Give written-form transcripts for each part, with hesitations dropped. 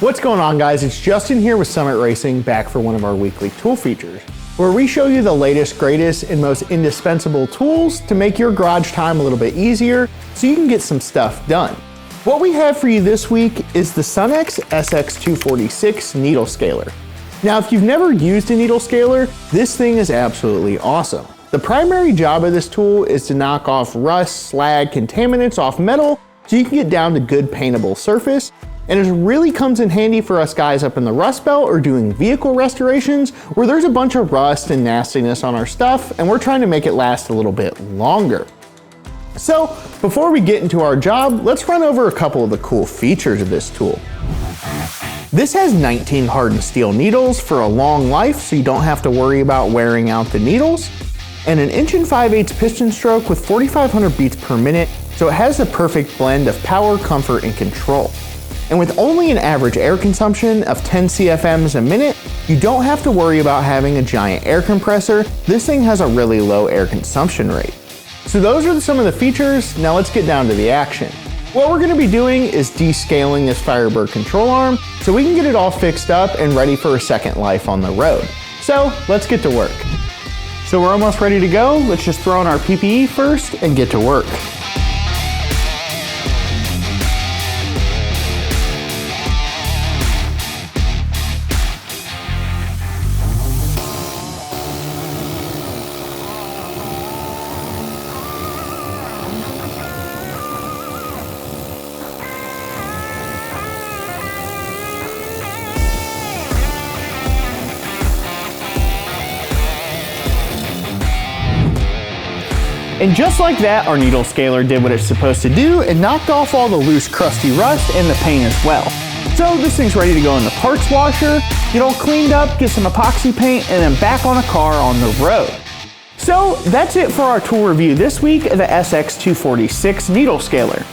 What's going on, guys? It's Justin here with Summit Racing, back for one of our weekly tool features, where we show you the latest, greatest, and most indispensable tools to make your garage time a little bit easier so you can get some stuff done. What we have for you this week is the Sunex SX246 needle scaler. Now, if you've never used a needle scaler, this thing is absolutely awesome. The primary job of this tool is to knock off rust, slag, contaminants off metal so you can get down to good paintable surface. And it really comes in handy for us guys up in the Rust Belt or doing vehicle restorations where there's a bunch of rust and nastiness on our stuff and we're trying to make it last a little bit longer. So before we get into our job, let's run over a couple of the cool features of this tool. This has 19 hardened steel needles for a long life, so you don't have to worry about wearing out the needles, and an 1 5/8" piston stroke with 4,500 beats per minute, so it has the perfect blend of power, comfort, and control. And with only an average air consumption of 10 CFMs a minute, you don't have to worry about having a giant air compressor. This thing has a really low air consumption rate. So those are some of the features. Now let's get down to the action. What we're gonna be doing is descaling this Firebird control arm so we can get it all fixed up and ready for a second life on the road. So let's get to work. So we're almost ready to go. Let's just throw on our PPE first and get to work. And just like that, our needle scaler did what it's supposed to do and knocked off all the loose, crusty rust and the paint as well. So this thing's ready to go in the parts washer, get all cleaned up, get some epoxy paint, and then back on a car on the road. So that's it for our tool review this week of the SX246 needle scaler.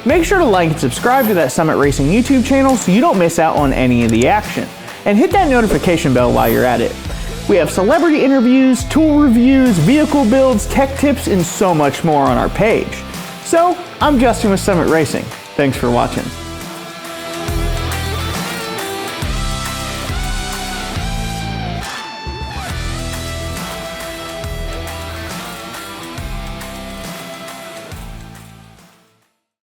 Make sure to like and subscribe to that Summit Racing YouTube channel so you don't miss out on any of the action. And hit that notification bell while you're at it. We have celebrity interviews, tool reviews, vehicle builds, tech tips, and so much more on our page. So, I'm Justin with Summit Racing. Thanks for watching.